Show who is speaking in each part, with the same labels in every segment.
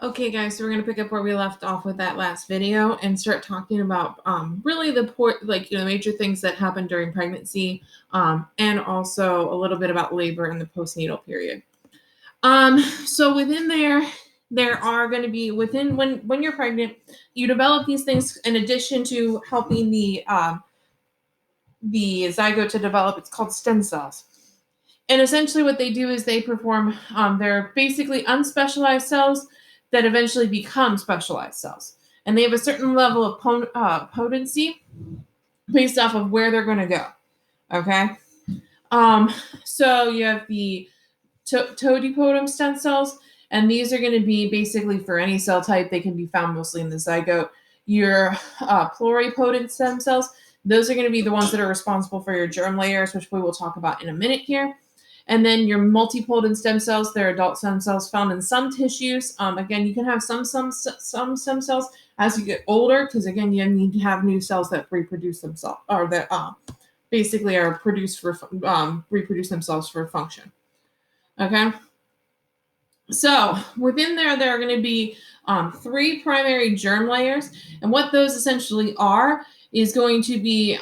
Speaker 1: Okay, guys, so we're gonna pick up where we left off with that last video and start talking about really the major things that happen during pregnancy, and also a little bit about labor and the postnatal period. So within there are going to be within when you're pregnant, you develop these things in addition to helping the zygote to develop. It's called stem cells. And essentially, what they do is they perform, they're basically unspecialized cells that eventually become specialized cells. And they have a certain level of potency based off of where they're going to go. Okay? So you have the totipotent stem cells, and these are going to be basically for any cell type. They can be found mostly in the zygote. Your pluripotent stem cells, those are going to be the ones that are responsible for your germ layers, which we will talk about in a minute here. And then your multipotent stem cells, they're adult stem cells found in some tissues. Again, you can have some stem cells as you get older, because again, you need to have new cells that reproduce themselves, or that basically are produced for reproduce themselves for function. Okay. So within there are going to be 3 primary germ layers, and what those essentially are is going to be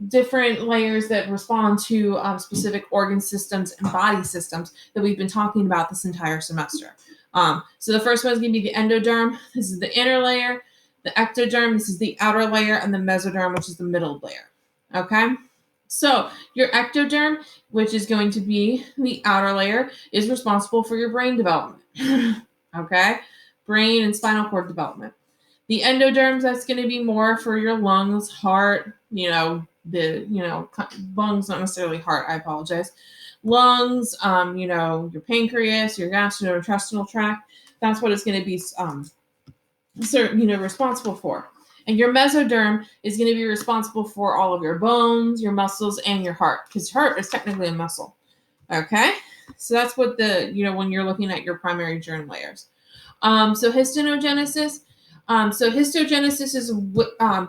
Speaker 1: different layers that respond to specific organ systems and body systems that we've been talking about this entire semester. So the first one is going to be the endoderm. This is the inner layer. The ectoderm, this is the outer layer, and the mesoderm, which is the middle layer. Okay. So your ectoderm, which is going to be the outer layer, is responsible for your brain development. Okay. Brain and spinal cord development. The endoderm, that's going to be more for your lungs, heart, lungs, not necessarily heart, I apologize. Lungs, your pancreas, your gastrointestinal tract, that's what it's going to be responsible for. And your mesoderm is going to be responsible for all of your bones, your muscles, and your heart, because heart is technically a muscle. Okay? So that's what when you're looking at your primary germ layers. So histogenesis. So histogenesis is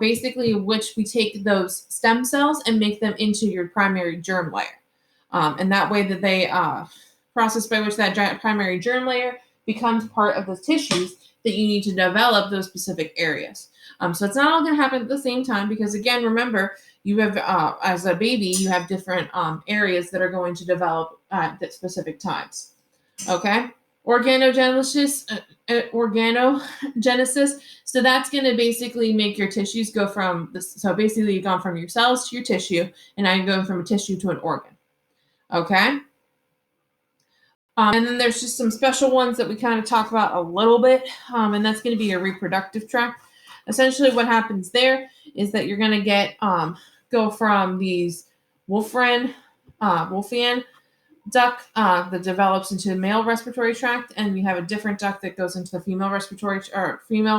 Speaker 1: basically which we take those stem cells and make them into your primary germ layer. And that way that they process by which that giant primary germ layer becomes part of the tissues that you need to develop those specific areas. So it's not all going to happen at the same time, because again, remember, you have as a baby, you have different areas that are going to develop at specific times. Okay. Organogenesis. So that's going to basically make your tissues go from this. So basically, you've gone from your cells to your tissue, and now you're going from a tissue to an organ. Okay. And then there's just some special ones that we kind of talk about a little bit, and that's going to be your reproductive tract. Essentially, what happens there is that you're going to go from these Wolffian duct that develops into the male respiratory tract, and you have a different duct that goes into the female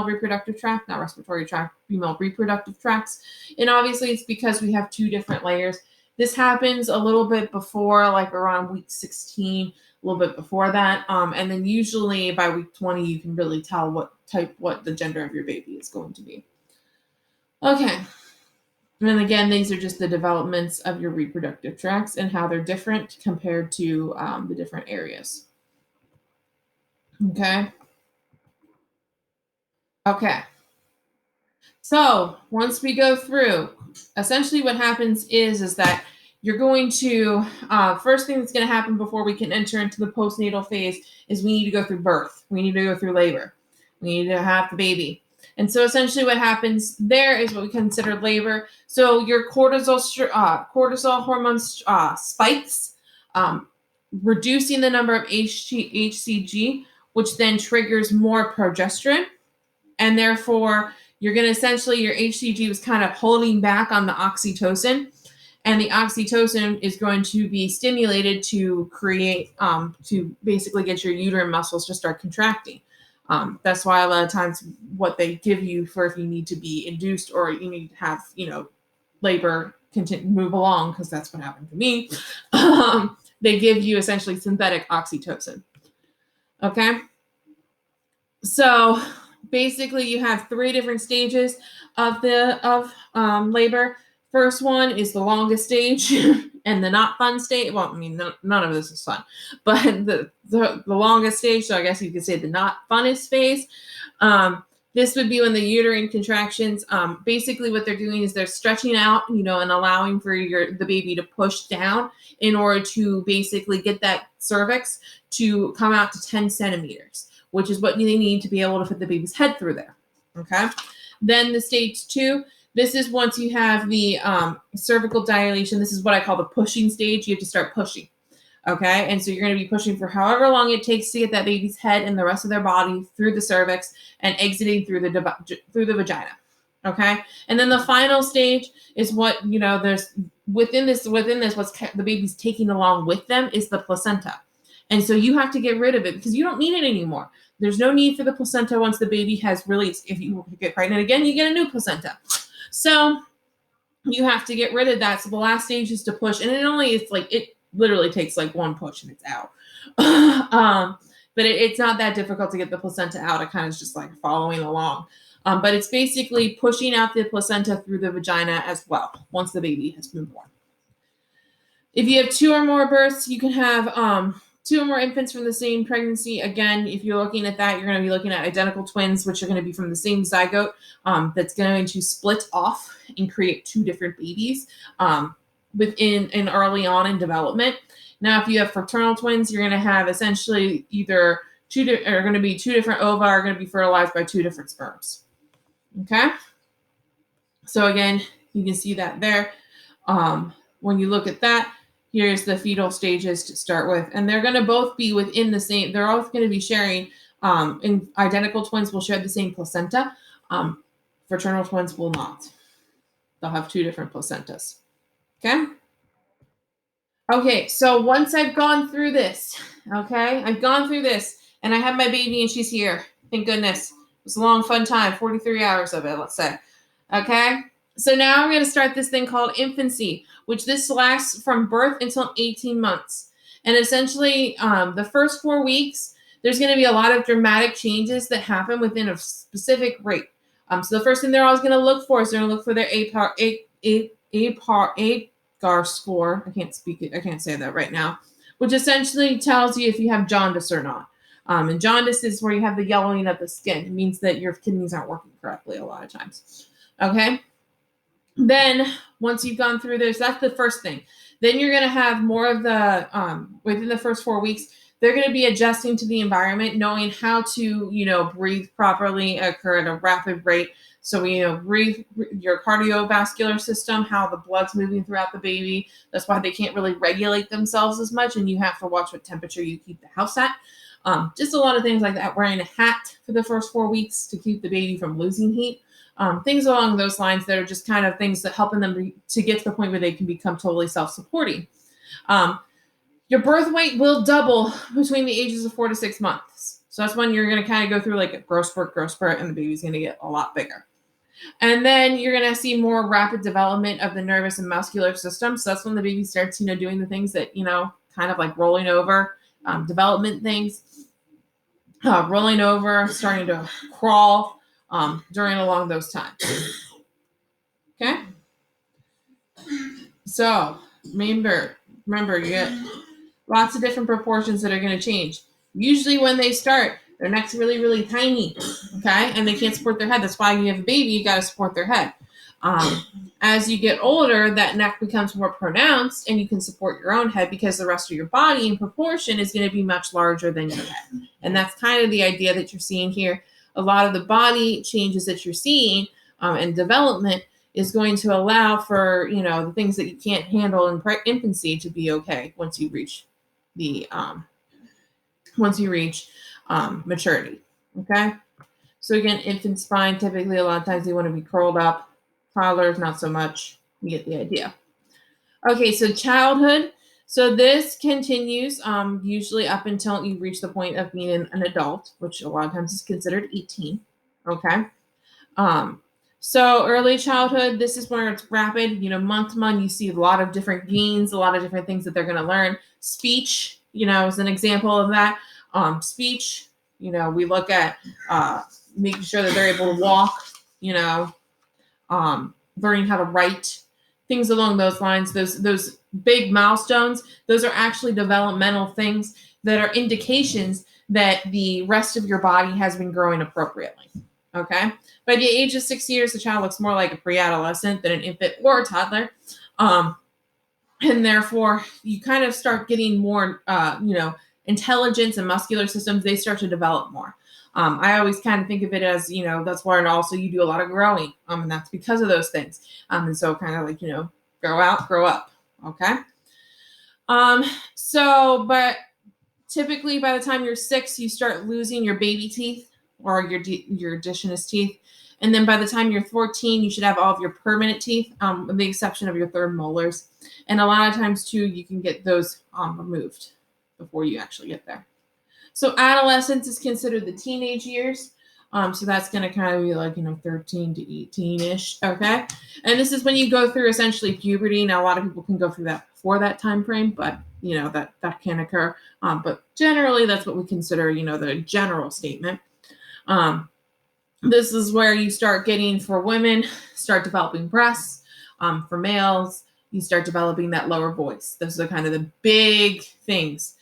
Speaker 1: reproductive tract, not respiratory tract, female reproductive tracts. And obviously, it's because we have 2 different layers. This happens a little bit before, like around week 16, a little bit before that. And then usually by week 20, you can really tell what the gender of your baby is going to be. Okay. And again, these are just the developments of your reproductive tracts and how they're different compared to the different areas. Okay. Okay. So once we go through, essentially what happens is that you're going to, first thing that's going to happen before we can enter into the postnatal phase is we need to go through birth. We need to go through labor. We need to have the baby. And so essentially what happens there is what we consider labor. So your cortisol hormones spikes, reducing the number of HCG, which then triggers more progesterone. And therefore, you're going to essentially, your HCG was kind of holding back on the oxytocin. And the oxytocin is going to be stimulated to create, to basically get your uterine muscles to start contracting. That's why a lot of times what they give you for if you need to be induced or you need to have, labor move along, because that's what happened to me. They give you essentially synthetic oxytocin. Okay. So basically you have 3 different stages of labor. First one is the longest stage. And the not fun stage, well, I mean, none of this is fun, but the longest stage, so I guess you could say the not funnest phase, this would be when the uterine contractions, basically what they're doing is they're stretching out, and allowing for the baby to push down in order to basically get that cervix to come out to 10 centimeters, which is what they need to be able to fit the baby's head through there. Okay. Then the stage 2, this is once you have the cervical dilation. This is what I call the pushing stage. You have to start pushing. Okay. And so you're going to be pushing for however long it takes to get that baby's head and the rest of their body through the cervix and exiting through the vagina. Okay. And then the final stage is what, there's within this, what's the baby's taking along with them is the placenta. And so you have to get rid of it because you don't need it anymore. There's no need for the placenta once the baby has released. If you get pregnant again, you get a new placenta. So you have to get rid of that. So the last stage is to push. And it literally takes like one push and it's out. But it's not that difficult to get the placenta out. It kind of is just like following along. But it's basically pushing out the placenta through the vagina as well once the baby has been born. If you have 2 or more births, you can have 2 or more infants from the same pregnancy. Again, if you're looking at that, you're going to be looking at identical twins, which are going to be from the same zygote that's going to split off and create 2 different babies within and early on in development. Now, if you have fraternal twins, you're going to have essentially either two different ova are going to be fertilized by 2 different sperms. Okay. So again, you can see that there. When you look at that, here's the fetal stages to start with. And they're going to both be within the same, they're both going to be sharing, and identical twins will share the same placenta. Fraternal twins will not. They'll have 2 different placentas. Okay. Okay. So once I've gone through this, and I have my baby and she's here. Thank goodness. It was a long, fun time, 43 hours of it, let's say. Okay. So now I'm going to start this thing called infancy, which this lasts from birth until 18 months. And essentially, the first 4 weeks, there's going to be a lot of dramatic changes that happen within a specific rate. So the first thing they're always going to look for is they're going to look for their AGAR score. I can't say that right now, which essentially tells you if you have jaundice or not. And jaundice is where you have the yellowing of the skin. It means that your kidneys aren't working correctly a lot of times. Okay. Then once you've gone through this, that's the first thing. Then you're going to have more of the, within the first 4 weeks, they're going to be adjusting to the environment, knowing how to, breathe properly, occur at a rapid rate. So, breathe your cardiovascular system, how the blood's moving throughout the baby. That's why they can't really regulate themselves as much. And you have to watch what temperature you keep the house at. Just a lot of things like that. Wearing a hat for the first 4 weeks to keep the baby from losing heat. Things along those lines that are just kind of things that helping them to get to the point where they can become totally self-supporting. Your birth weight will double between the ages of 4 to 6 months. So that's when you're going to kind of go through like a growth spurt, and the baby's going to get a lot bigger. And then you're going to see more rapid development of the nervous and muscular system. So that's when the baby starts, doing the things that, kind of like rolling over, development things, rolling over, starting to crawl, during along those times. Okay. So remember, you get lots of different proportions that are going to change. Usually when they start, their neck's really, really tiny. Okay. And they can't support their head. That's why when you have a baby, you got to support their head. As you get older, that neck becomes more pronounced and you can support your own head because the rest of your body in proportion is going to be much larger than your head. And that's kind of the idea that you're seeing here. A lot of the body changes that you're seeing and development is going to allow for, the things that you can't handle in infancy to be okay once you reach the maturity. Okay. So again, infant's fine. Typically, a lot of times they want to be curled up. Toddlers, not so much. You get the idea. Okay. So childhood. So this continues usually up until you reach the point of being an adult, which a lot of times is considered 18. Okay. So early childhood, this is where it's rapid, month to month, you see a lot of different gains, a lot of different things that they're going to learn. Speech, is an example of that. Speech, we look at making sure that they're able to walk, learning how to write, things along those lines. Those big milestones, those are actually developmental things that are indications that the rest of your body has been growing appropriately. Okay? By the age of 6 years, the child looks more like a pre-adolescent than an infant or a toddler. And therefore, you kind of start getting more, intelligence and muscular systems, they start to develop more. I always kind of think of it as, that's where, and also you do a lot of growing. And that's because of those things. And so kind of like, grow out, grow up. Okay. But typically by the time you're 6, you start losing your baby teeth or your additionist teeth. And then by the time you're 14, you should have all of your permanent teeth, with the exception of your third molars. And a lot of times too, you can get those removed before you actually get there. So adolescence is considered the teenage years. So that's going to kind of be like, 13 to 18-ish. Okay. And this is when you go through essentially puberty. Now, a lot of people can go through that before that time frame, but that can occur. But generally that's what we consider, the general statement. This is where you start getting, for women, start developing breasts. For males, you start developing that lower voice. Those are kind of the big things.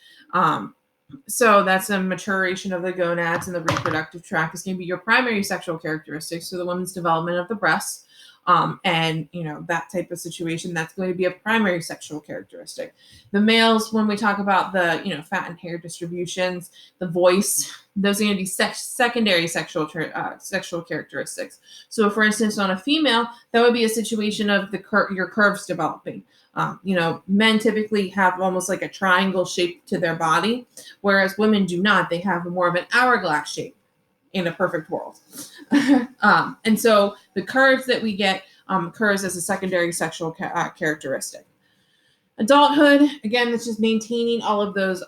Speaker 1: So that's a maturation of the gonads and the reproductive tract is going to be your primary sexual characteristics. So the woman's development of the breasts, and that type of situation, that's going to be a primary sexual characteristic. The males, when we talk about the fat and hair distributions, the voice, those are going to be secondary sexual characteristics. So for instance, on a female, that would be a situation of your curves developing. Men typically have almost like a triangle shape to their body, whereas women do not. They have more of an hourglass shape in a perfect world. And so the curves that we get occurs as a secondary sexual characteristic. Adulthood, again, that's just maintaining all of those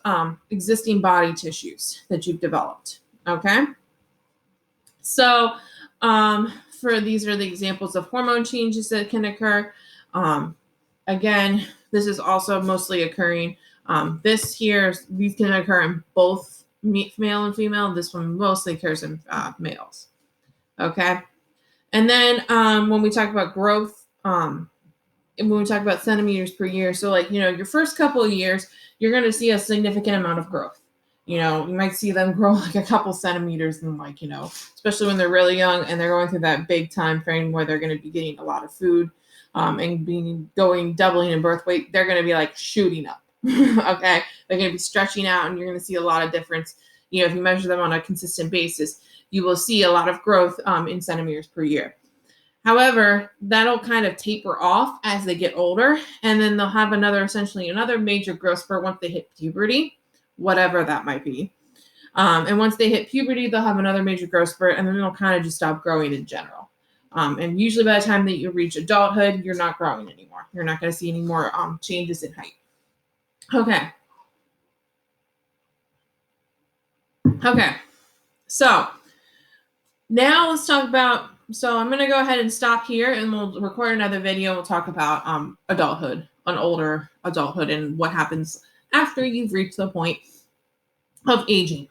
Speaker 1: existing body tissues that you've developed. Okay. So these are the examples of hormone changes that can occur. Again, this is also mostly occurring. These can occur in both male and female. This one mostly occurs in males. Okay. And then when we talk about growth, and when we talk about centimeters per year, so your first couple of years, you're going to see a significant amount of growth. You might see them grow like a couple centimeters and especially when they're really young and they're going through that big time frame where they're going to be getting a lot of food. And doubling in birth weight, they're going to be shooting up. Okay. They're going to be stretching out and you're going to see a lot of difference. If you measure them on a consistent basis, you will see a lot of growth in centimeters per year. However, that'll kind of taper off as they get older. And then they'll have another major growth spurt once they hit puberty, whatever that might be. And once they hit puberty, they'll have another major growth spurt and then they'll kind of just stop growing in general. And usually by the time that you reach adulthood, you're not growing anymore. You're not going to see any more changes in height. Okay. So now let's talk about, I'm going to go ahead and stop here and we'll record another video. We'll talk about adulthood, an older adulthood, and what happens after you've reached the point of aging.